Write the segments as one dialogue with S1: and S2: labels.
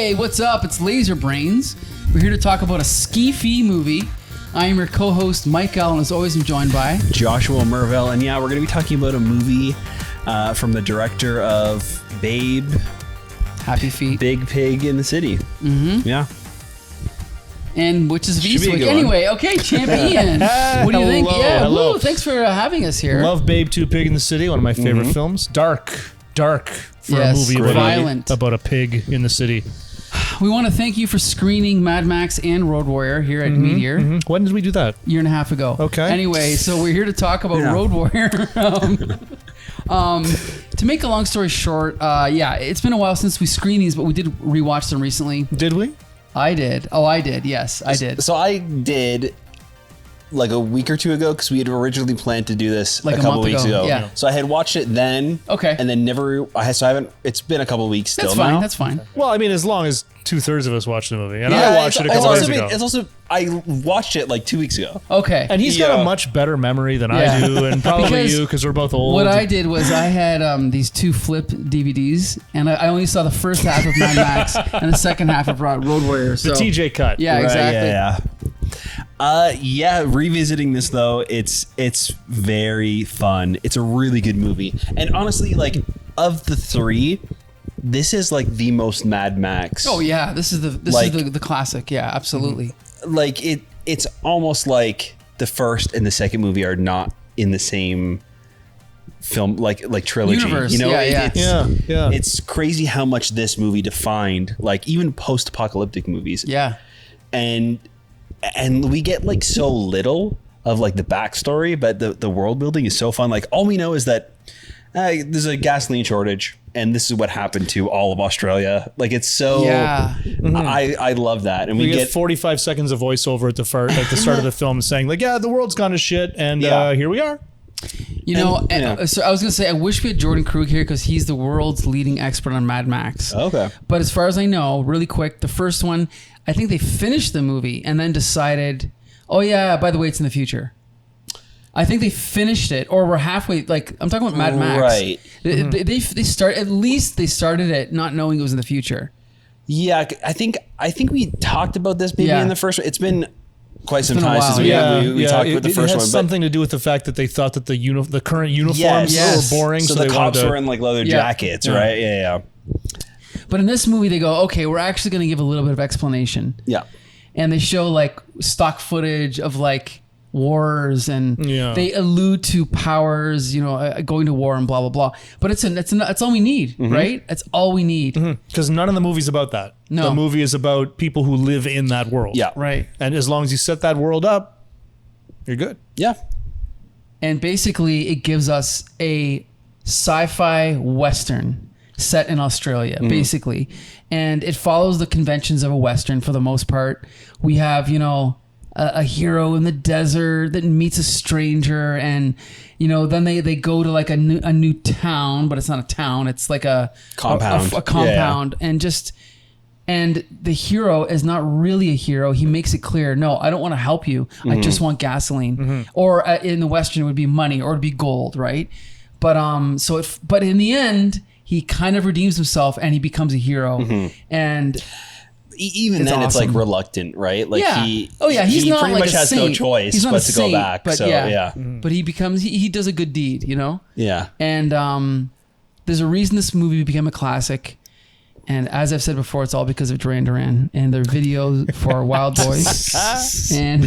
S1: Hey, what's up? It's Laser Brains. We're here to talk about a ski-fee movie. I am your co-host, Mike Allen. As always, I'm joined by
S2: Joshua Merville. And yeah, we're going to be talking about a movie from the director of Babe,
S1: Happy Feet,
S2: Big Pig in the City. Mm-hmm. Yeah.
S1: And which is
S2: Should be a
S1: Eastwick.
S2: good one.
S1: Anyway, okay, Champion. What do you think?
S3: Hello,
S1: Yeah,
S3: hello.
S1: woo, thanks for having us here.
S3: Love Babe 2 Pig in the City, one of my favorite films. Dark for
S1: Yes,
S3: a movie
S1: violent.
S3: about a pig in the city.
S1: We want to thank you for screening Mad Max and Road Warrior here at Meteor.
S3: When did we do that?
S1: Year and a half ago.
S3: Okay.
S1: Anyway, so we're here to talk about
S2: Yeah.
S1: Road Warrior. To make a long story short, yeah, it's been a while since we screened these, but we did rewatch them recently.
S3: Did we?
S1: I did. Oh, I did. Yes, I did.
S2: So I did like a week or two ago because we had originally planned to do this
S1: Like
S2: a
S1: a
S2: couple
S1: month
S2: weeks
S1: ago,
S2: ago.
S1: yeah.
S2: So I had watched it then.
S1: Okay.
S2: And then never. So I haven't. It's been a couple weeks still
S1: That's fine.
S2: now.
S1: That's fine.
S3: Well, I mean, as long as 2/3 of us watched the movie. And
S2: Yeah,
S3: I watched it a
S2: it's
S3: couple
S2: also
S3: days
S2: been-
S3: ago.
S2: It's also I watched it like 2 weeks ago.
S1: Okay.
S3: And he's got
S2: Yeah.
S3: a much better memory than
S1: Yeah.
S3: I do, and probably
S1: Because
S3: you, because we're both old.
S1: What I did was I had these two flip DVDs, and I only saw the first half of Mad Max and the second half of Road Warrior. So,
S3: the TJ cut.
S1: Yeah,
S2: Right,
S1: exactly.
S2: Yeah, revisiting this though, it's very fun. It's a really good movie. And honestly, like of the three, this is like the most Mad Max.
S1: Oh yeah, this is
S2: Like-
S1: the classic. Yeah, absolutely.
S2: Like it's almost like the first and the second movie are not in the same film like trilogy.
S1: Universe,
S2: You know,
S1: yeah, yeah.
S2: It's,
S3: Yeah.
S2: It's crazy how much this movie defined like even post-apocalyptic movies.
S1: Yeah.
S2: And we get like so little of like the backstory, but the world building is so fun. Like all we know is that there's a gasoline shortage and this is what happened to all of Australia. Like it's so
S1: Yeah.
S2: I love that. And
S3: We
S2: we
S3: get
S2: get
S3: 45 seconds of voiceover at the start of the film saying like, yeah, the world's gone to shit, and
S2: Yeah.
S3: here we are.
S1: You know,
S2: And, yeah.
S1: so I was gonna say I wish we had Jordan Krug here because he's the world's leading expert on Mad Max.
S2: Okay.
S1: But as far as I know, really quick, the first one, I think they finished the movie and then decided, oh yeah, by the way, it's in the future. I think they finished it, or we're halfway. Like I'm talking about Mad Max,
S2: Right.
S1: They start at least they started it not knowing it was in the future.
S2: Yeah, I think we talked about this maybe
S1: Yeah.
S2: in the first one. It's been quite some
S1: been a
S2: time
S1: while,
S2: since
S1: yeah.
S2: we talked about the
S3: it
S2: first
S3: had
S2: one.
S3: something to do with the fact that they thought that the current uniforms
S1: Yes.
S3: were boring,
S2: so
S3: so
S2: the
S3: they
S2: cops
S3: wanted to,
S2: were in like leather
S1: Yeah.
S2: jackets, right? Yeah.
S1: But in this movie, they go, okay, we're actually going to give a little bit of explanation,
S2: Yeah.
S1: and they show like stock footage of like wars, and
S3: Yeah.
S1: they allude to powers, you know, going to war and blah blah blah. But it's all we need, right? That's all we need,
S3: because none of the movie's about that.
S1: No.
S3: The movie is about people who live in that world.
S2: Yeah.
S1: right?
S3: And as long as you set that world up, you're good.
S2: Yeah.
S1: And basically, it gives us a sci-fi western set in Australia, basically, and it follows the conventions of a western for the most part. We have, you know, a hero in the desert that meets a stranger, and you know, then they go to like a new town, but it's not a town; it's like a
S2: Compound.
S1: a compound, and the hero is not really a hero. He makes it clear, no, I don't want to help you. I just want gasoline. Or in the Western, it would be money or it'd be gold, right? But but in the end, he kind of redeems himself and he becomes a hero. And
S2: Even
S1: It's
S2: then, it's
S1: awesome.
S2: like reluctant, right? Like
S1: yeah,
S2: he.
S1: he's
S2: he
S1: not
S2: pretty
S1: like
S2: much
S1: a
S2: has
S1: saint.
S2: no choice
S1: He's not
S2: but
S1: a
S2: to
S1: saint,
S2: go back.
S1: But
S2: So yeah.
S1: But he becomes he does a good deed, you know.
S2: Yeah.
S1: And there's a reason this movie became a classic. And as I've said before, it's all because of Duran Duran and their videos for Wild Boys. and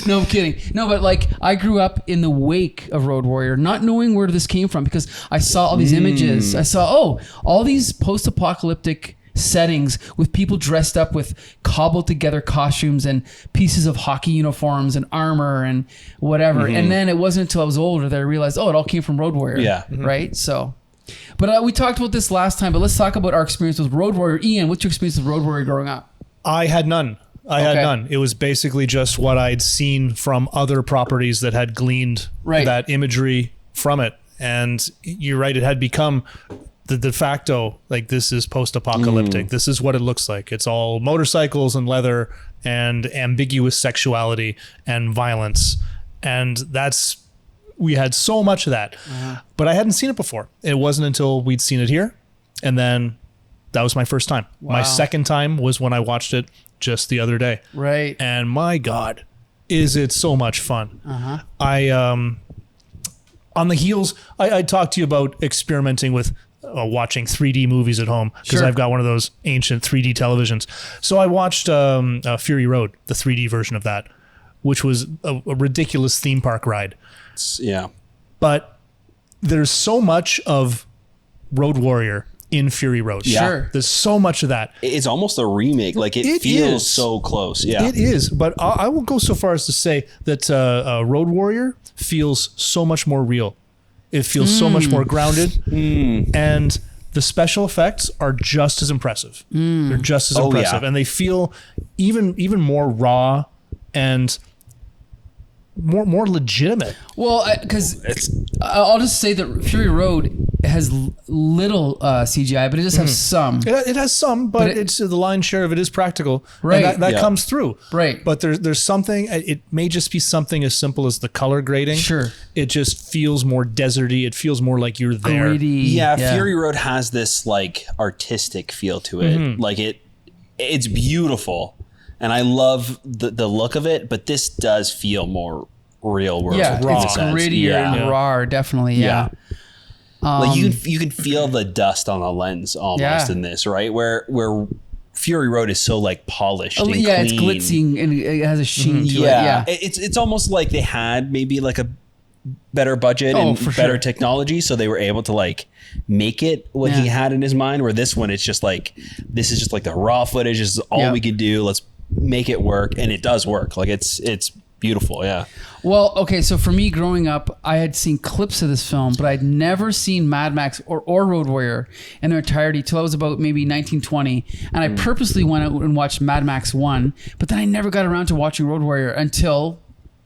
S1: no, I'm kidding. No, but like I grew up in the wake of Road Warrior, not knowing where this came from because I saw all these images. I saw, all these post-apocalyptic settings with people dressed up with cobbled together costumes and pieces of hockey uniforms and armor and whatever. And then it wasn't until I was older that I realized, it all came from Road Warrior.
S2: Yeah.
S1: Right? So... But we talked about this last time, but let's talk about our experience with Road Warrior. Ian, what's your experience with Road Warrior growing up?
S3: I had none. I had
S1: Okay.
S3: none. It was basically just what I'd seen from other properties that had gleaned
S1: Right.
S3: that imagery from it. And you're right, it had become the de facto, like, this is post-apocalyptic. This is what it looks like. It's all motorcycles and leather and ambiguous sexuality and violence. And we had so much of that, but I hadn't seen it before. It wasn't until we'd seen it here, and then That was my first time.
S1: Wow.
S3: My second time was when I watched it just the other day.
S1: Right.
S3: And my God, is it so much fun.
S1: Uh-huh.
S3: On the heels, I talked to you about experimenting with watching 3D movies at home because
S1: Sure.
S3: I've got one of those ancient 3D televisions. So I watched Fury Road, the 3D version of that, which was a ridiculous theme park ride.
S2: Yeah.
S3: But there's so much of Road Warrior in Fury Road.
S2: Yeah.
S1: Sure.
S3: There's so much of that.
S2: It's almost a remake. Like it feels
S3: is.
S2: so close. Yeah.
S3: It is, but I will go so far as to say that Road Warrior feels so much more real. It feels so much more grounded, and the special effects are just as impressive. They're just as impressive,
S2: yeah.
S3: and they feel even more raw and more legitimate.
S1: Well, because
S2: It's
S1: I'll just say that Fury Road has little CGI, but it does have some.
S3: It has some, but it's the lion's share of it is practical.
S1: Right.
S3: And that
S2: Yeah.
S3: comes through.
S1: Right.
S3: But there's something. It may just be something as simple as the color grading.
S1: Sure.
S3: It just feels more deserty. It feels more like you're there.
S1: Gritty.
S2: yeah, Fury Road has this like artistic feel to it. Like it's beautiful, and I love the look of it. But this does feel more real world.
S1: Yeah,
S2: in a
S1: it's
S2: sense.
S1: grittier
S2: Yeah.
S1: and raw, definitely. Yeah.
S2: Like you can feel the dust on the lens almost
S1: Yeah.
S2: in this, right? Where Fury Road is so like polished. And
S1: Yeah, it's
S2: clean.
S1: glitzy and it has a sheen to
S2: Yeah,
S1: it. Yeah.
S2: it's almost like they had maybe like a better budget and
S1: for
S2: better
S1: sure.
S2: technology, so they were able to like make it what he
S1: Yeah.
S2: had in his mind. Where this one, it's just like this is just like the raw footage. This is all
S1: Yeah.
S2: we could do. Let's make it work, and it does work. Like it's beautiful. Yeah.
S1: Well, okay, so for me growing up, I had seen clips of this film, but I'd never seen Mad Max or Road Warrior in their entirety till I was about maybe 1920. And I purposely went out and watched Mad Max 1, but then I never got around to watching Road Warrior until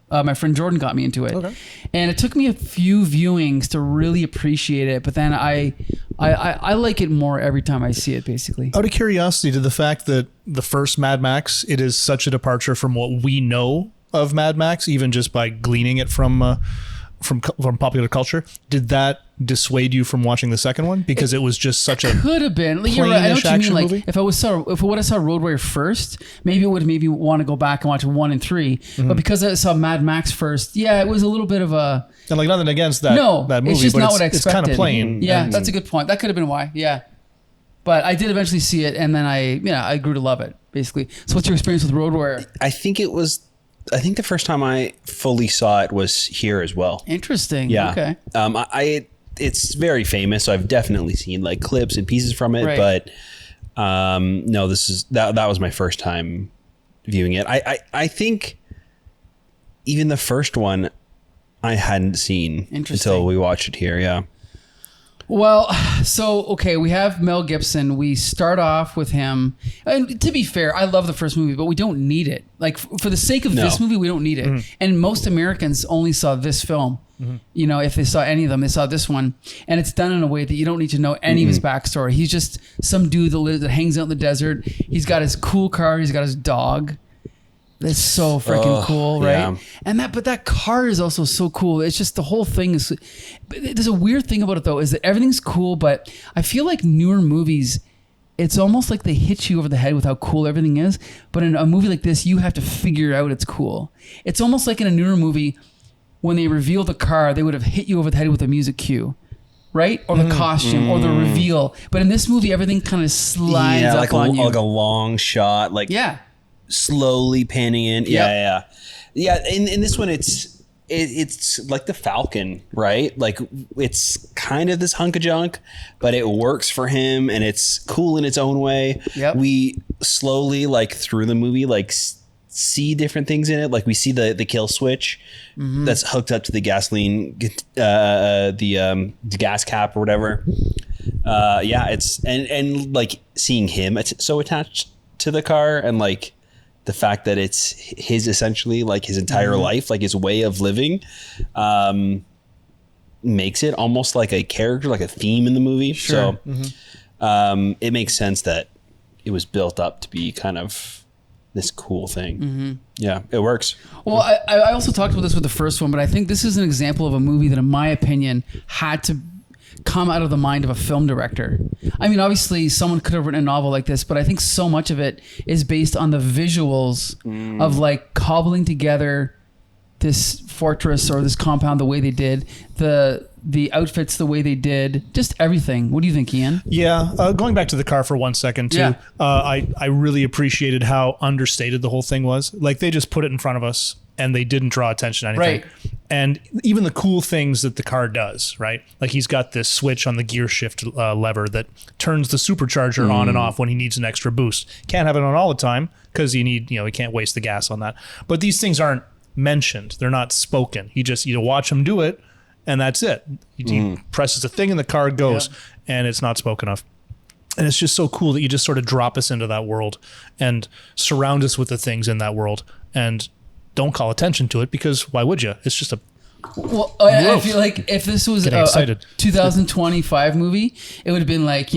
S1: my friend Jordan got me into it.
S3: Okay.
S1: And it took me a few viewings to really appreciate it, but then I like it more every time I see it, basically.
S3: Out of curiosity, to the fact that the first Mad Max, it is such a departure from what we know of Mad Max, even just by gleaning it from popular culture, did that dissuade you from watching the second one because it was just such a
S1: Could have been. Like, you're right. I know
S3: plain-ish
S1: what you mean.
S3: action
S1: Like
S3: movie?
S1: if I would have saw Road Warrior first, maybe it would have made me want to go back and watch 1 and 3. But because I saw Mad Max first, yeah, it was a little bit of a
S3: and like nothing against that
S1: no.
S3: that movie,
S1: it's just
S3: but
S1: not what I
S3: it's
S1: expected.
S3: kind of plain.
S1: Yeah,
S3: And
S1: that's a good point. That could have been why. Yeah, but I did eventually see it, and then I grew to love it. Basically. So what's your experience with Road Warrior?
S2: I think the first time I fully saw it was here as well.
S1: Interesting.
S2: Yeah.
S1: Okay.
S2: It's very famous, so I've definitely seen like clips and pieces from it.
S1: Right.
S2: But no, that was my first time viewing it. I think even the first one I hadn't seen
S1: Interesting.
S2: until we watched it here. Yeah.
S1: Well, so okay, we have Mel Gibson. We start off with him, and to be fair, I love the first movie, but we don't need it. Like for the sake of this movie, we don't need it. And most Americans only saw this film. You know, if they saw any of them, they saw this one, and it's done in a way that you don't need to know any of his backstory. He's just some dude that hangs out in the desert. He's got his cool car. He's got his dog. That's so freaking cool, right?
S2: yeah.
S1: And that car is also so cool. It's just the whole thing is. But there's a weird thing about it though, is that everything's cool, but I feel like newer movies, it's almost like they hit you over the head with how cool everything is. But in a movie like this, you have to figure out it's cool. It's almost like in a newer movie, when they reveal the car, they would have hit you over the head with a music cue. Right? Or the costume or the reveal. But in this movie, everything kind of slides
S2: Yeah,
S1: up
S2: like
S1: on you.
S2: like a long shot, like
S1: Yeah.
S2: slowly panning in.
S1: Yep.
S2: Yeah. In this one, it's like the Falcon, right? Like it's kind of this hunk of junk, but it works for him, and it's cool in its own way.
S1: Yep.
S2: We slowly, like through the movie, like see different things in it. Like we see the kill switch that's hooked up to the gasoline, the gas cap or whatever. It's and like seeing him so attached to the car, and like the fact that it's his essentially like his entire life, like his way of living, makes it almost like a character, like a theme in the movie.
S1: Sure.
S2: So it makes sense that it was built up to be kind of this cool thing. Yeah, it works.
S1: Well, I also talked about this with the first one, but I think this is an example of a movie that, in my opinion, had to come out of the mind of a film director. I mean, obviously, someone could have written a novel like this, but I think so much of it is based on the visuals of like cobbling together this fortress or this compound the way they did, the outfits the way they did, just everything. What do you think, Ian?
S3: Yeah, going back to the car for 1 second too.
S1: Yeah.
S3: I really appreciated how understated the whole thing was. Like they just put it in front of us and they didn't draw attention to anything.
S1: Right.
S3: And even the cool things that the car does, right? Like he's got this switch on the gear shift lever that turns the supercharger on and off when he needs an extra boost. Can't have it on all the time because he can't waste the gas on that. But these things aren't mentioned. They're not spoken. You watch him do it and that's it. He presses a thing and the car goes and it's not spoken of. And it's just so cool that you just sort of drop us into that world and surround us with the things in that world and don't call attention to it because why would you? It's just a
S1: Well, I feel like if this was
S3: Getting
S1: a
S3: excited.
S1: 2025 movie, it would have been like,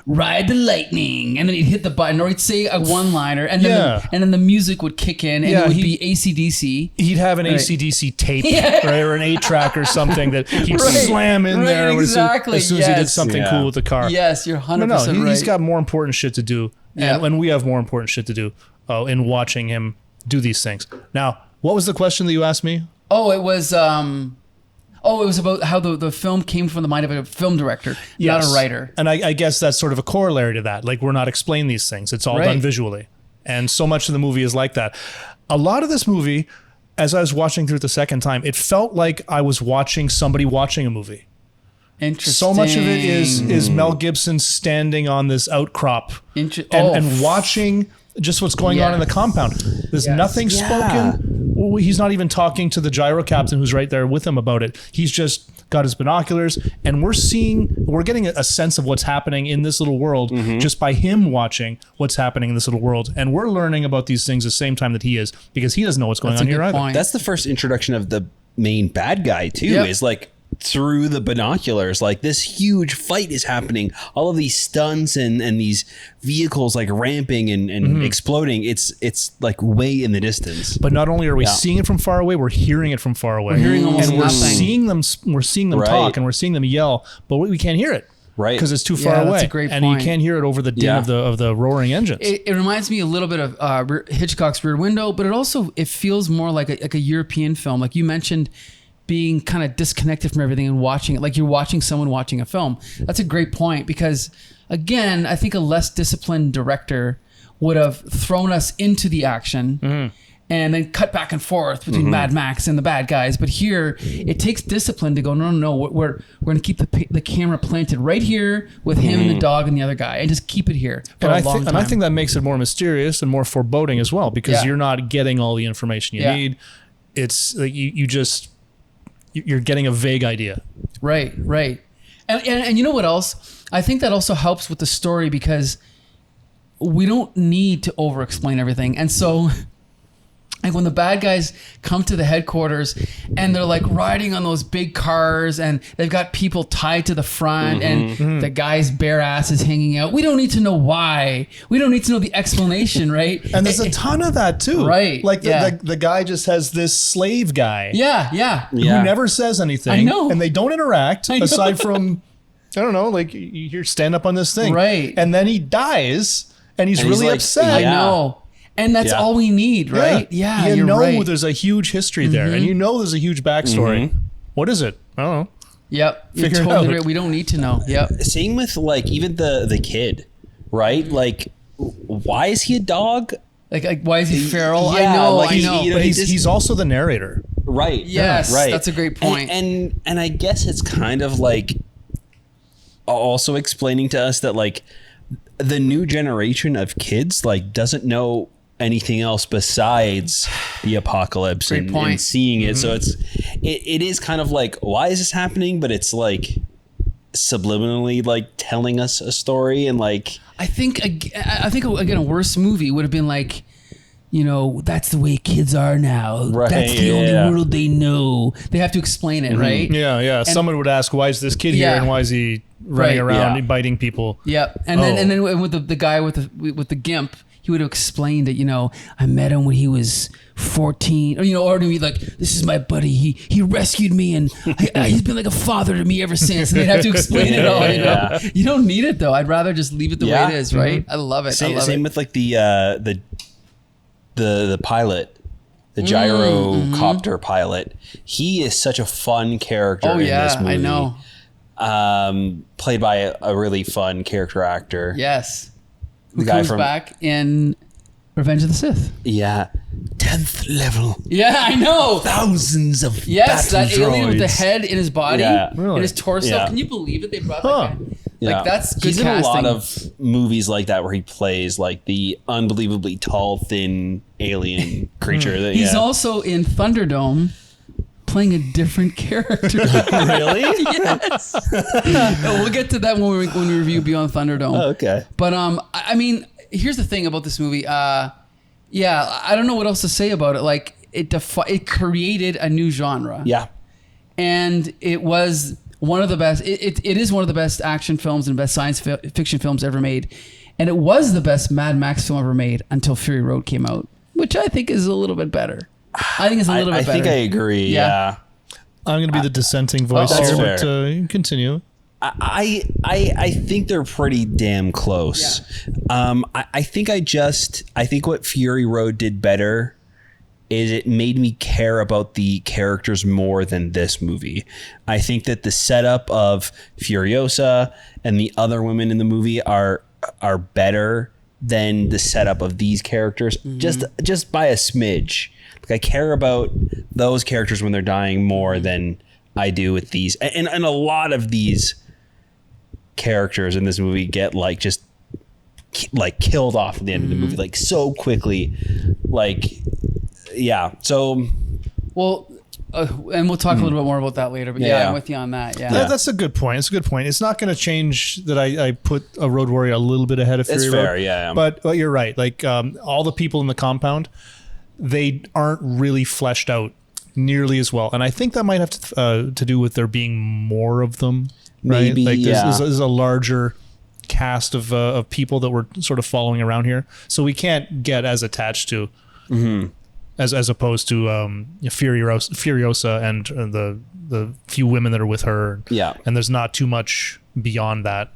S1: ride the lightning, and then he'd hit the button, or he'd say a one-liner, and then the music would kick in, and it would be AC/DC.
S3: He'd have an
S1: Right.
S3: AC/DC tape, right, or an 8-track or something that he'd
S1: Right.
S3: slam in
S1: Right,
S3: there
S1: exactly,
S3: as soon as he did
S1: yes.
S3: something cool with the car.
S1: Yes, you're 100%
S3: No,
S1: right.
S3: he's got more important shit to do, and we have more important shit to do in watching him do these things. Now, what was the question that you asked me?
S1: It was about how the film came from the mind of a film director, not a writer.
S3: And I guess that's sort of a corollary to that. Like, we're not explaining these things. It's all
S1: Right.
S3: done visually. And so much of the movie is like that. A lot of this movie, as I was watching through it the second time, it felt like I was watching somebody watching a movie.
S1: Interesting.
S3: So much of it is Mel Gibson standing on this outcrop and watching just what's going on in the compound. There's nothing spoken. Well, he's not even talking to the gyro captain who's right there with him about it. He's just got his binoculars, and we're getting a sense of what's happening in this little world just by him watching what's happening in this little world. And we're learning about these things the same time that he is, because he doesn't know what's going
S1: That's
S3: on
S1: a
S3: here
S1: good
S3: either.
S1: point.
S2: That's the first introduction of the main bad guy too.
S1: Yep.
S2: Is like through the binoculars, like this huge fight is happening. All of these stunts and these vehicles like ramping and exploding. It's like way in the distance.
S3: But not only are we seeing it from far away, we're hearing it from far away.
S1: We're hearing almost
S3: and we're
S1: nothing.
S3: seeing them
S2: Right.
S3: talk and we're seeing them yell, but we can't hear it.
S2: Right.
S3: Because it's too
S1: Yeah,
S3: far
S1: that's
S3: away.
S1: a great
S3: and
S1: point.
S3: you can't hear it over the din
S2: Yeah.
S3: of the roaring engines.
S1: It reminds me a little bit of Hitchcock's Rear Window, but it feels more like a European film. Like you mentioned, being kind of disconnected from everything and watching it like you're watching someone watching a film. That's a great point because, again, I think a less disciplined director would have thrown us into the action and then cut back and forth between Mad Max and the bad guys. But here, it takes discipline to go, no, we're going to keep the camera planted right here with him and the dog and the other guy and just keep it here for
S3: and
S1: a long time.
S3: And I think that makes it more mysterious and more foreboding as well, because
S1: Yeah.
S3: you're not getting all the information you need. It's like you're getting a vague idea.
S1: Right. And you know what else? I think that also helps with the story because we don't need to over-explain everything. And so, like when the bad guys come to the headquarters and they're like riding on those big cars and they've got people tied to the front and the guy's bare ass is hanging out. We don't need to know why. We don't need to know the explanation, right?
S3: And there's a ton of that too.
S1: Right,
S3: Like
S1: yeah.
S3: the guy just has this slave guy
S1: Yeah.
S3: who never says anything.
S1: I know.
S3: And they don't interact
S1: I know.
S3: aside from, I don't know, like you hear stand up on this thing.
S1: Right.
S3: And then he dies and he's
S2: And he's
S3: really
S2: like,
S3: upset.
S1: I
S2: Yeah.
S1: know. And that's all we need, right? Yeah,
S3: you
S1: you're
S3: know
S1: right.
S3: there's a huge history there, and you know there's a huge backstory. What is it? I don't know.
S1: Yep. You're
S3: Figure it
S1: totally
S3: out.
S1: right. We don't need to know. Yep.
S2: Same with like even the kid, right? Like, why is he a dog?
S1: Like why is he feral?
S2: Yeah,
S1: I know.
S2: like
S1: I
S2: he-
S1: know.
S2: you know,
S3: But
S2: he
S3: he's,
S2: just-
S3: he's also the narrator.
S2: Right.
S1: Yes,
S2: Right.
S1: that's a great point.
S2: And I guess it's kind of like also explaining to us that like the new generation of kids like doesn't know anything else besides the apocalypse
S1: Great
S2: and
S1: point.
S2: seeing it. So it is kind of like, why is this happening? But it's like subliminally like telling us a story and like
S1: I think again a worse movie would have been like, that's the way kids are now.
S2: Right,
S1: That's the
S2: yeah.
S1: only world they know. They have to explain it, right?
S3: Yeah. Someone would ask, why is this kid here,
S1: Yeah.
S3: and why is he running
S1: Right.
S3: around
S2: Yeah.
S3: biting people?
S1: Yep. And then with the guy with the gimp, he would have explained it. I met him when he was 14, or to be like, this is my buddy. He rescued me, and he's been like a father to me ever since. And they'd have to explain it all. You don't need it though. I'd rather just leave it the way it is. Right? I love it.
S2: Same with like the pilot. The gyrocopter pilot. He is such a fun character in this movie.
S1: I know.
S2: Played by a really fun character actor.
S1: Yes. Who
S2: The guy
S1: comes
S2: from-
S1: back in Revenge of the Sith.
S2: Yeah. 10th level.
S1: Yeah, I know.
S2: Thousands of
S1: Yes,
S2: battle
S1: that alien with the
S2: droids.
S1: head in his body,
S2: Yeah.
S1: in his torso.
S2: Yeah.
S1: Can you believe it? They brought
S3: Huh.
S1: that guy.
S2: Yeah.
S1: Like, that's good
S2: He's in
S1: casting.
S2: a lot of movies like that where he plays like the unbelievably tall, thin alien creature. That,
S1: He's also in Thunderdome playing a different character.
S2: really?
S1: Yes. No, we'll get to that when we review Beyond Thunderdome.
S2: Oh, okay.
S1: But I mean, here's the thing about this movie. I don't know what else to say about it. Like it created a new genre.
S2: Yeah.
S1: And it was one of the best. It is one of the best action films and best science fiction films ever made. And it was the best Mad Max film ever made until Fury Road came out, which I think is a little bit better. I think it's a little bit better.
S2: I think I agree. Yeah.
S3: I'm going to be the dissenting voice
S2: That's
S3: here,
S2: fair.
S3: but you can continue.
S2: I think they're pretty damn close. I think what Fury Road did better is it made me care about the characters more than this movie. I think that the setup of Furiosa and the other women in the movie are better than the setup of these characters, just by a smidge. Like I care about those characters when they're dying more than I do with these, and a lot of these characters in this movie get just killed off at the end of the movie like so quickly, so
S1: Well, and we'll talk a little bit more about that later. But
S2: Yeah.
S1: I'm with you on that. Yeah.
S3: That's a good point. It's a good point. It's not going to change that I put a Road Warrior a little bit ahead of Fury
S2: It's
S3: Road.
S2: fair, yeah.
S3: But you're right. Like all the people in the compound, they aren't really fleshed out nearly as well. And I think that might have to do with there being more of them. Right?
S2: Maybe,
S3: like
S2: yeah.
S3: there's a larger cast of people that we're sort of following around here. So we can't get as attached to as opposed to Furiosa and the few women that are with her.
S2: Yeah.
S3: And there's not too much beyond that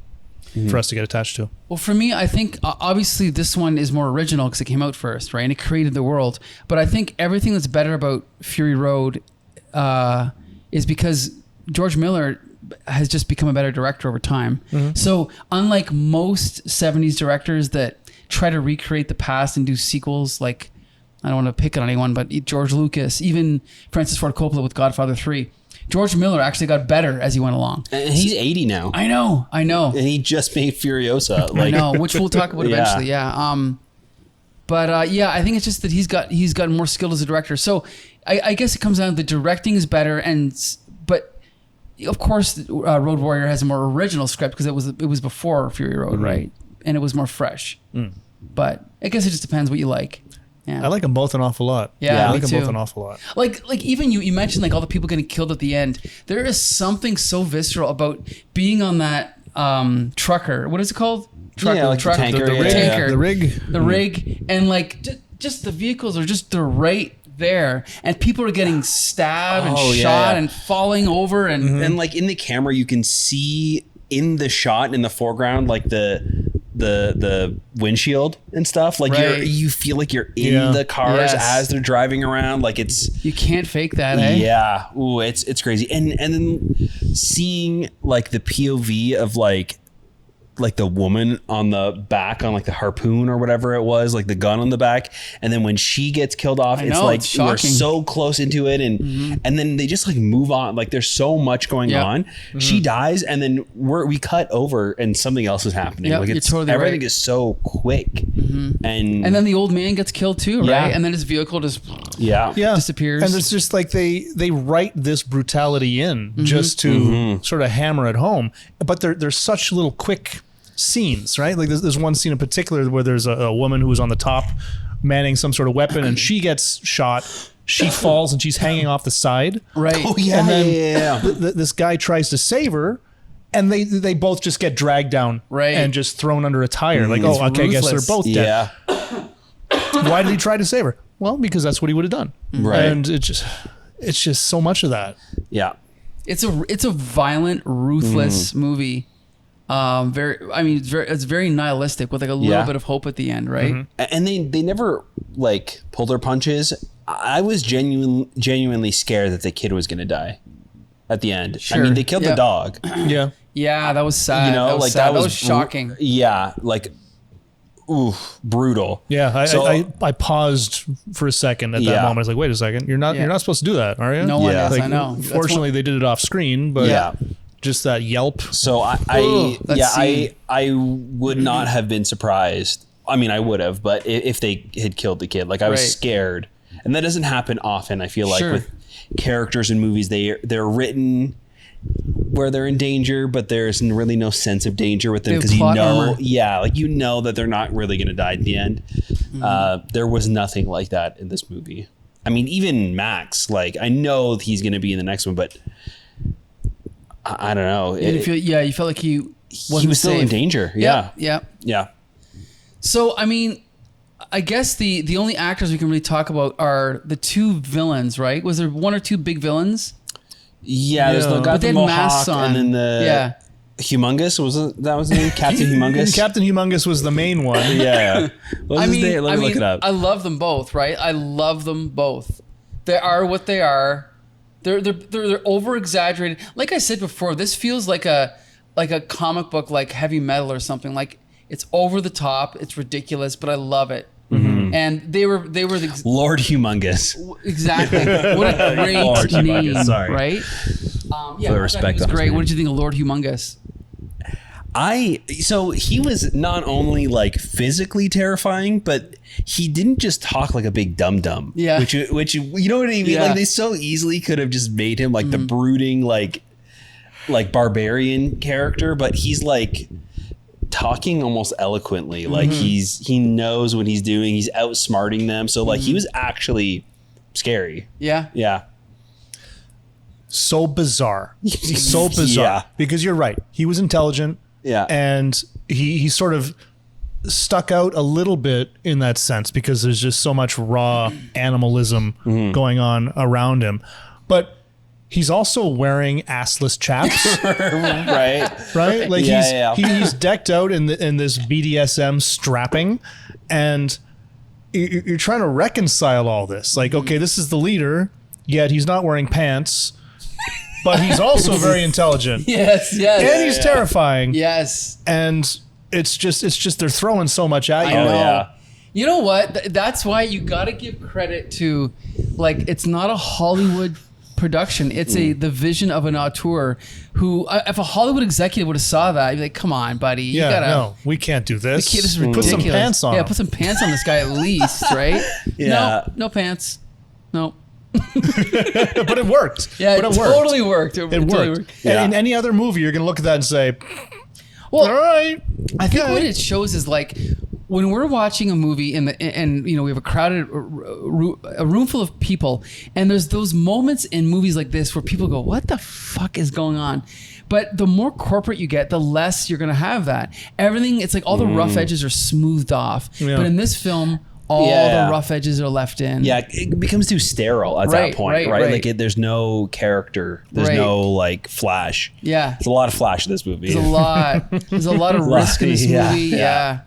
S3: for us to get attached to.
S1: Well, for me, I think obviously this one is more original because it came out first, right? And it created the world. But I think everything that's better about Fury Road is because George Miller has just become a better director over time. So unlike most 70s directors that try to recreate the past and do sequels, like, I don't want to pick on anyone, but George Lucas, even Francis Ford Coppola with Godfather 3, George Miller actually got better as he went along.
S2: and he's 80 now,
S1: I know.
S2: and he just made Furiosa.
S1: I know, which we'll talk about
S2: Yeah.
S1: eventually. Yeah. But I think it's just that he's got more skill as a director. So I guess it comes down to the directing is better, but of course Road Warrior has a more original script because it was before Fury Road, right? And it was more fresh. But I guess it just depends what you like. Yeah.
S3: I like them both an awful lot.
S1: Yeah,
S3: I
S1: me
S3: like them
S1: too.
S3: both an awful lot.
S1: Like even you mentioned like all the people getting killed at the end. There is something so visceral about being on that trucker. What is it called? Trucker,
S2: Yeah, like the
S1: truck,
S2: tanker,
S1: the
S2: yeah.
S1: tanker,
S3: The rig.
S1: the rig, and like just the vehicles are just they're right there, and people are getting stabbed and
S2: Oh, yeah,
S1: shot
S2: yeah.
S1: and falling over, and
S2: And like in the camera, you can see in the shot in the foreground, like the windshield and stuff. Like
S1: Right.
S2: you feel like you're in
S3: Yeah.
S2: the cars
S1: Yes.
S2: as they're driving around. Like it's
S1: you can't fake that, eh?
S2: yeah. Ooh, it's crazy. And then seeing like the POV of like the woman on the back on like the harpoon or whatever it was, like the gun on the back, and then when she gets killed off,
S1: I
S2: it's
S1: know,
S2: like
S1: it's
S2: we're
S1: shocking.
S2: so close into it, and then they just like move on. Like there's so much going
S1: Yep.
S2: on. She dies, and then we cut over, and something else is happening.
S1: Yep,
S2: like
S1: you're
S2: it's
S1: totally
S2: everything
S1: right.
S2: is so quick, and
S1: And then the old man gets killed too, right?
S2: Yeah.
S1: And then his vehicle just
S2: yeah,
S1: disappears.
S3: And it's just like they write this brutality in just to sort of hammer it home. But there's such little quick scenes, right? Like there's one scene in particular where there's a woman who is on the top manning some sort of weapon and she gets shot. She falls and she's hanging off the side.
S1: right.
S2: oh yeah,
S3: And then
S2: yeah.
S3: This guy tries to save her. And they both just get dragged down
S1: Right.
S3: and just thrown under a tire. Like,
S1: It's
S3: oh, okay, I guess they're
S1: ruthless.
S3: both dead.
S2: Yeah.
S3: Why did he try to save her? Well, because that's what he would have done.
S2: Right.
S3: And it's just so much of that.
S2: Yeah.
S1: It's a violent, ruthless movie. It's very nihilistic with like a little bit of hope at the end, right?
S2: And they never like pulled their punches. I was genuinely scared that the kid was going to die at the end. I mean, they killed the dog.
S3: Yeah.
S1: Yeah, that was sad.
S2: You know,
S1: that was
S2: like
S1: sad.
S2: that was
S1: shocking.
S2: Yeah, like, brutal.
S3: Yeah,
S2: So-
S3: I paused for a second at that
S2: Yeah.
S3: moment. I was like, wait a second, you're not supposed to do that, are you?
S1: No one
S2: Yeah.
S1: is.
S3: Like,
S1: I know. That's
S3: Fortunately, they did it off screen, but
S2: Yeah.
S3: just that yelp.
S2: So
S1: that scene.
S2: I would not have been surprised. I mean, I would have, but if they had killed the kid, like I was
S1: Right.
S2: scared, and that doesn't happen often. I feel like
S1: Sure.
S2: with characters in movies, they're written where they're in danger, but there's really no sense of danger with them
S1: They have
S2: because
S1: plot armor.
S2: that they're not really going to die at the end. There was nothing like that in this movie. I mean, even Max, like I know he's going to be in the next one, but I don't know.
S1: You felt like he wasn't
S2: He was still in
S1: safe.
S2: danger.
S1: Yeah.
S2: Yeah.
S1: So, I mean, I guess the only actors we can really talk about are the two villains, right? Was there one or two big villains?
S2: Yeah, there's the
S3: Yeah.
S2: guy
S1: But they
S2: with
S1: had
S2: the
S1: masks
S2: mohawk,
S1: on.
S2: and then the Humongous that was the name? Captain Humongous.
S3: Captain Humongous was the main one.
S2: Yeah. What was
S1: I
S2: his
S1: mean,
S2: name? Let me look it up.
S1: I love them both, right? I love them both. They are what they are. They're over exaggerated. Like I said before, this feels like a comic book, like Heavy Metal or something. Like it's over the top, it's ridiculous, but I love it. And they were the
S2: Lord Humongous.
S1: exactly what a great
S2: Lord
S1: name,
S2: Humongous, sorry.
S1: right? Yeah,
S2: the
S1: I thought
S2: respect
S1: he was
S2: on his
S1: great.
S2: name.
S1: What did you think of Lord Humongous?
S2: So he was not only like physically terrifying, but he didn't just talk like a big dum dum.
S1: Yeah.
S2: Which you know what I mean?
S1: Yeah.
S2: Like they so easily could have just made him like the brooding like barbarian character, but he's like talking almost eloquently. Like he knows what he's doing. He's outsmarting them. So like he was actually scary.
S1: Yeah.
S2: Yeah.
S3: So bizarre. So bizarre.
S2: Yeah.
S3: Because you're right. He was intelligent.
S2: Yeah.
S3: And he sort of stuck out a little bit in that sense because there's just so much raw animalism going on around him. But he's also wearing assless chaps,
S2: Right.
S3: right? Like
S2: Yeah,
S3: he's decked out in this BDSM strapping, and you're trying to reconcile all this. Like, okay, this is the leader, yet he's not wearing pants, but he's also very intelligent.
S1: Yes.
S3: And he's terrifying.
S1: Yes.
S3: And it's just they're throwing so much at you.
S1: I know.
S2: yeah.
S1: You know what? That's why you got to give credit to, like, it's not a Hollywood production. It's the vision of an auteur who, if a Hollywood executive would have saw that, you'd be like, come on, buddy. You
S3: Yeah,
S1: gotta,
S3: no, we can't do this.
S1: Kid, this is
S3: Put
S1: ridiculous.
S3: some pants on.
S1: Yeah,
S3: him.
S1: put some pants on this guy at least, right?
S2: Yeah.
S1: No pants. No.
S3: But it worked.
S1: Yeah,
S3: but
S1: it totally worked.
S3: It
S1: totally
S3: worked.
S1: worked.
S2: Yeah.
S3: And in any other movie, you're gonna look at that and say,
S1: Well,
S3: "All right."
S1: I think
S3: okay."
S1: what it shows is like when we're watching a movie and you know we have a crowded a room full of people, and there's those moments in movies like this where people go, "What the fuck is going on?" But the more corporate you get, the less you're gonna have that. Everything, it's like all the rough edges are smoothed off.
S3: Yeah.
S1: But in this film, all
S2: Yeah.
S1: the rough edges are left in.
S2: Yeah, it becomes too sterile at
S1: Right,
S2: that point,
S1: right,
S2: right?
S1: right.
S2: Like there's no character, there's
S1: Right.
S2: no like flash.
S1: Yeah.
S2: There's a lot of flash in this movie.
S1: There's a lot. There's a lot of risk in this
S2: Yeah,
S1: movie.
S2: yeah.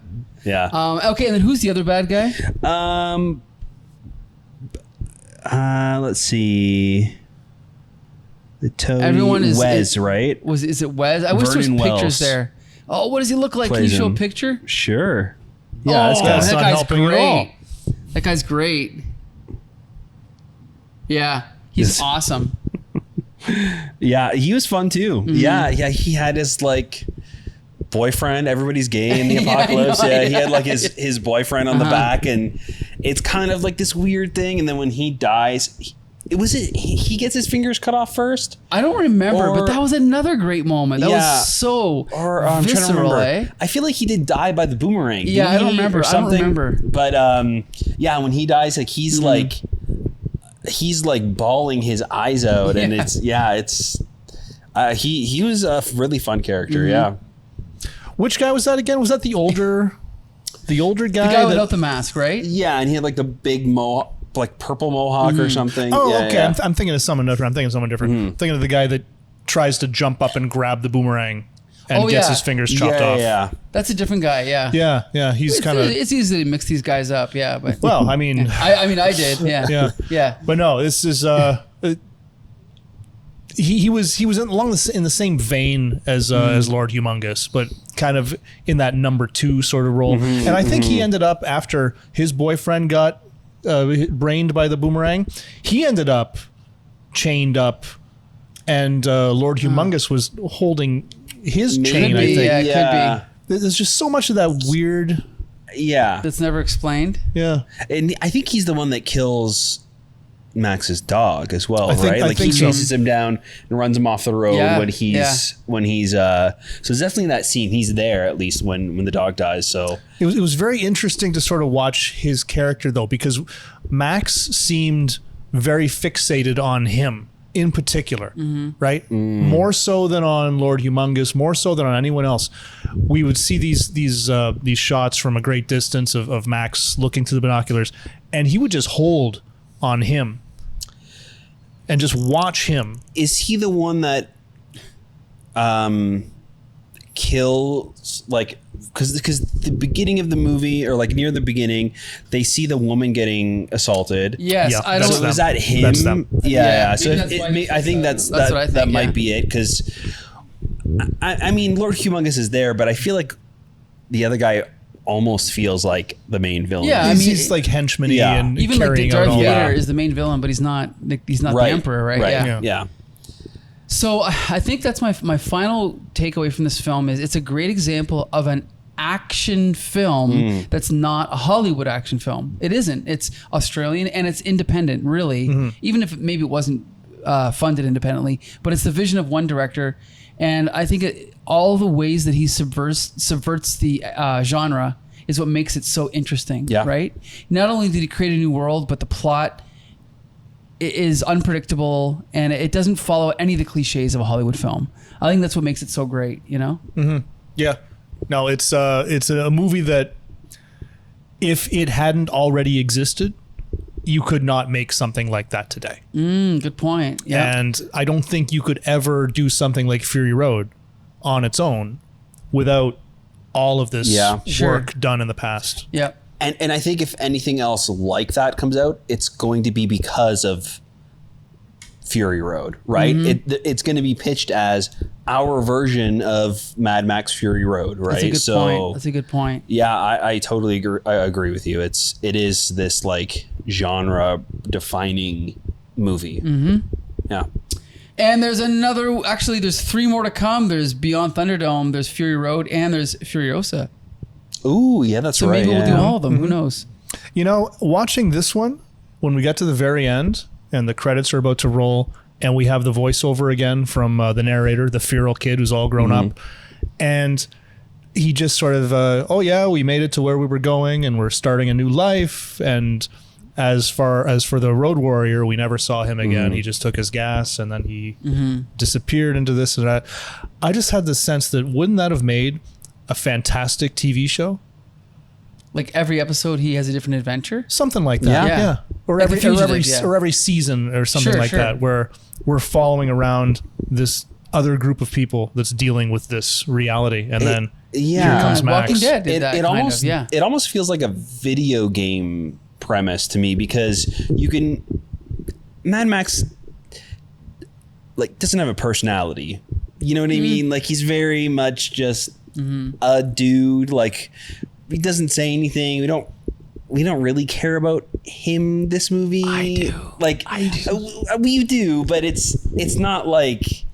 S1: Yeah.
S2: Yeah.
S1: Okay, and then who's the other bad guy?
S2: Let's see. The Tony
S1: Everyone is-
S2: Wes, right?
S1: Is it Wes? I wish there was
S2: Vernon
S1: pictures
S2: Wells.
S1: there. Oh, what does he look like? Can you
S2: Plays
S1: show a
S2: him.
S1: picture?
S2: Sure. Yeah, this
S1: Oh,
S2: guy's
S1: that
S3: not
S1: guy's
S3: helping at
S1: great.
S3: all.
S1: That guy's great. Yeah, he's
S2: Yes.
S1: awesome.
S2: Yeah, he was fun too.
S1: Mm-hmm.
S2: Yeah, he had his like boyfriend. Everybody's gay in the
S1: Yeah, I know,
S2: apocalypse. Yeah, he
S1: yeah.
S2: had like his boyfriend on the back, and it's kind of like this weird thing. And then when he dies, he gets his fingers cut off first.
S1: I don't remember, but
S2: Or-
S1: that was another great moment. That
S2: Yeah.
S1: was so
S2: Or I'm trying to
S1: visceral,
S2: remember.
S1: eh?
S2: I feel like he did die by the boomerang.
S1: Yeah,
S2: didn't
S1: I don't
S2: he?
S1: remember.
S2: Or
S1: I don't
S2: something.
S1: remember.
S2: But yeah, when he dies, like he's like bawling his eyes out, and
S1: Yeah.
S2: it's he was a really fun character.
S1: Mm-hmm.
S2: Yeah.
S3: Which guy was that again? Was that the older? The older
S1: The
S3: guy.
S1: guy
S3: that-
S1: without the mask, right?
S2: Yeah, and he had like the big like purple mohawk or something.
S3: Oh,
S2: Yeah,
S3: okay.
S2: yeah.
S3: I'm thinking of someone different. I'm thinking of the guy that tries to jump up and grab the boomerang and
S1: Oh,
S3: gets
S1: yeah.
S3: his fingers chopped
S2: yeah,
S3: off.
S2: yeah.
S1: That's a different guy. Yeah.
S3: Yeah. He's kind of.
S1: It's easy to mix these guys up. Yeah, but
S3: Well, I mean,
S1: I mean, I did. Yeah.
S3: yeah.
S1: Yeah.
S3: But no, this is he was in the same vein as Lord Humongous, but kind of in that number 2 sort of role. And I think he ended up, after his boyfriend got brained by the boomerang, he ended up chained up, and Lord Humongous was holding his chain.
S1: Could
S3: I
S1: be,
S3: think
S1: yeah, it could be.
S3: there's just so much of that weird.
S2: Yeah.
S1: That's never explained.
S3: Yeah,
S2: And I think he's the one that kills Max's dog as well,
S3: I think-
S2: right?
S3: I
S2: Like he
S3: think so.
S2: chases him down and runs him off the road
S1: Yeah,
S2: when he's so it's definitely that scene. He's there at least when the dog dies. So
S3: it was very interesting to sort of watch his character though, because Max seemed very fixated on him in particular, right? More so than on Lord Humongous, more so than on anyone else. We would see these shots from a great distance of Max looking through the binoculars, and he would just hold on him and just watch him.
S2: is he the one that kills, like, because the beginning of the movie, or like near the beginning, they see the woman getting assaulted.
S1: Yes,
S3: Yeah,
S1: I
S3: that's
S1: don't.
S3: them.
S2: Was that him?
S3: That's them.
S2: Yeah.
S1: Yeah,
S2: So
S1: maybe that's why
S2: I think that's
S1: what I
S2: that
S1: think,
S2: might
S1: yeah.
S2: be it. Because I mean, Lord Humongous is there, but I feel like the other guy almost feels like the main villain.
S1: Yeah, I
S3: He's,
S1: mean,
S3: he's like henchman-y
S2: yeah.
S3: and
S1: Even like
S3: carrying
S1: Darth
S3: out all
S1: Vader
S3: that.
S1: is the main villain, but he's not. He's not
S2: Right.
S1: the Emperor, right?
S2: Right.
S1: Yeah.
S3: Yeah.
S2: Yeah.
S1: So I think that's my final takeaway from this film is it's a great example of an action film that's not a Hollywood action film. It isn't. It's Australian and it's independent, really. Even if maybe it wasn't funded independently, but it's the vision of one director. And I think all the ways that he subverts the genre is what makes it so interesting.
S2: Yeah.
S1: Right. Not only did he create a new world, but the plot is unpredictable and it doesn't follow any of the cliches of a Hollywood film. I think that's what makes it so great, you know?
S3: Yeah. No, it's a movie that if it hadn't already existed, you could not make something like that today.
S1: Good point. Yeah.
S3: And I don't think you could ever do something like Fury Road on its own without all of this
S2: Yeah.
S1: Sure.
S3: work done in the past.
S1: Yeah.
S2: And I think if anything else like that comes out, it's going to be because of Fury Road, right? It's going to be pitched as our version of Mad Max Fury Road, right?
S1: That's a good point. That's a good point.
S2: Yeah, I totally agree. I agree with you. It is this like genre defining movie. Yeah.
S1: And there's there's 3 more to come. There's Beyond Thunderdome, there's Fury Road, and there's Furiosa.
S2: Ooh, yeah, that's
S1: So
S2: right.
S1: maybe we'll do
S2: yeah.
S1: all of them. Who knows?
S3: You know, watching this one, when we get to the very end and the credits are about to roll and we have the voiceover again from the narrator, the feral kid who's all grown up, and he just sort of, oh yeah, we made it to where we were going and we're starting a new life. And as far as for the Road Warrior, we never saw him again. He just took his gas and then he disappeared into this and that. I just had the sense that wouldn't that have made a fantastic TV show?
S1: Like every episode, he has a different adventure.
S3: Something like that.
S1: Yeah.
S3: Yeah. Or
S1: Like
S3: every,
S1: The
S3: or, every,
S1: Fugitive, yeah.
S3: or every season or something
S1: Sure,
S3: like
S1: sure.
S3: that, where we're following around this other group of people that's dealing with this reality. And then
S2: yeah.
S3: here comes Max.
S1: Walking Dead did that
S2: it
S1: kind
S2: almost
S1: of, yeah.
S2: it almost feels like a video game premise to me, because you can Mad Max like doesn't have a personality. You know what I mean? Like he's very much just a dude. Like he doesn't say anything. We don't really care about him this movie.
S1: I do.
S2: Like
S1: I do.
S2: We do, but it's not like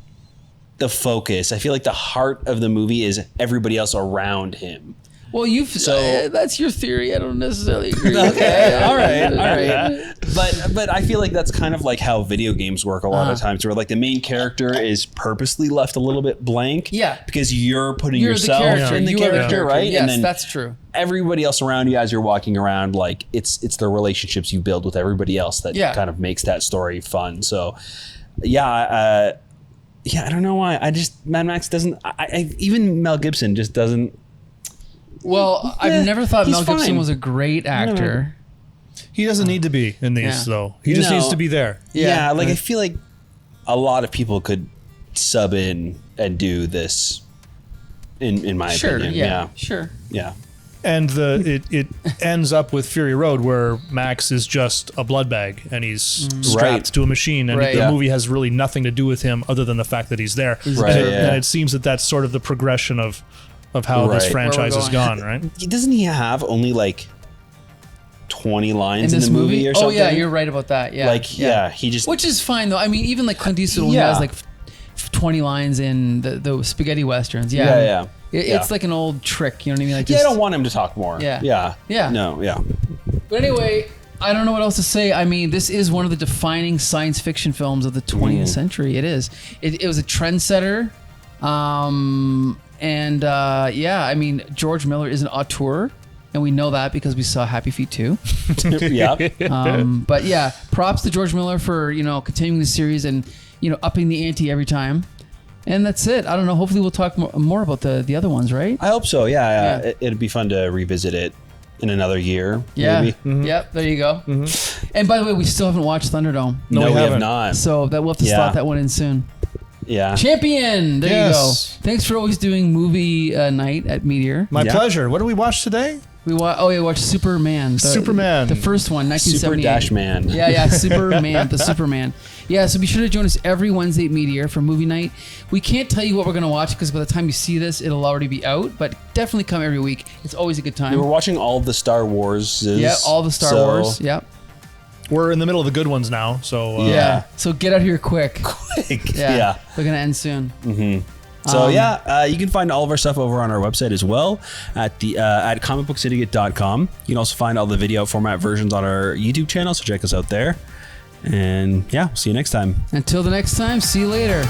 S2: the focus. I feel like the heart of the movie is everybody else around him.
S1: Well, that's your theory. I don't necessarily agree. with
S2: Okay,
S1: that.
S2: all right. But I feel like that's kind of like how video games work a lot of times, where like the main character is purposely left a little bit blank.
S1: Yeah.
S2: Because you're putting
S1: You're
S2: yourself
S1: the character.
S2: in the
S1: You are
S2: character, right?
S1: Yes,
S2: and then
S1: that's true.
S2: everybody else around you as you're walking around, like it's the relationships you build with everybody else that kind of makes that story fun. So yeah, I don't know why. Mad Max doesn't. I even Mel Gibson just doesn't.
S1: Well, I've never thought
S2: he's
S1: Mel Gibson
S2: fine.
S1: was a great actor.
S3: He doesn't need to be in these,
S1: Yeah.
S3: though. He just
S2: No.
S3: needs to be there.
S2: Yeah, like I feel like a lot of people could sub in and do this. In my
S1: Sure,
S2: opinion,
S1: yeah, sure.
S3: And it ends up with Fury Road, where Max is just a blood bag and he's strapped
S2: Right.
S3: to a machine, and
S1: Right.
S3: the
S2: Yeah.
S3: movie has really nothing to do with him other than the fact that he's there.
S2: Right,
S3: and,
S2: yeah.
S3: and it seems that that's sort of the progression of how this
S2: Right.
S3: franchise
S1: Where we're
S3: has gone, right?
S2: Doesn't he have only like 20
S1: In
S2: lines in,
S1: this
S2: the movie or
S1: oh
S2: something?
S1: yeah, you're right about that. Yeah,
S2: Like, yeah, he just.
S1: which is fine though. I mean, even like Clint Eastwood only
S2: Yeah.
S1: has like 20 lines in the spaghetti westerns. Yeah,
S2: Yeah.
S1: It's like an old trick. You know what I mean? Like
S2: Yeah, I
S1: just,
S2: don't want him to talk more.
S1: Yeah.
S2: Yeah.
S1: Yeah.
S2: No, yeah.
S1: But anyway, I don't know what else to say. I mean, this is one of the defining science fiction films of the 20th century. It is. It was a trendsetter. Yeah, I mean, George Miller is an auteur, and we know that because we saw Happy Feet 2.
S2: Yeah.
S1: But yeah, props to George Miller for, continuing the series and, upping the ante every time. And that's it. I don't know. Hopefully we'll talk more about the other ones, right?
S2: I hope so. Yeah.
S1: Yeah.
S2: It'd be fun to revisit it in another year.
S1: Yeah.
S2: Maybe.
S1: Yep. There you go. And by the way, we still haven't watched Thunderdome.
S3: No,
S2: No,
S3: we
S2: we have
S3: haven't.
S2: not.
S1: So that we'll have to
S2: Yeah.
S1: slot that one in soon.
S2: Yeah.
S1: Champion. There
S3: Yes.
S1: you go. Thanks for always doing movie night at Meteor.
S3: My
S2: Yeah.
S3: pleasure. What did we watch today?
S1: We watched Superman.
S3: Superman.
S1: The first one,
S2: Super
S1: 1978.
S2: Dash Man.
S1: Yeah, Superman, the Superman. Yeah, so be sure to join us every Wednesday at Meteor for movie night. We can't tell you what we're going to watch because by the time you see this, it'll already be out, but definitely come every week. It's always a good time.
S2: We were watching all of the Star Wars.
S1: Yeah, all the Star Wars. Yep.
S3: We're in the middle of the good ones now, so
S2: Yeah.
S1: So get out here quick.
S2: Quick.
S1: Yeah.
S2: Yeah.
S1: They're going to end soon.
S2: So you can find all of our stuff over on our website as well at comicbooksyndicate.com. You can also find all the video format versions on our YouTube channel, so check us out there. And yeah, see you next time.
S1: Until the next time, see you later.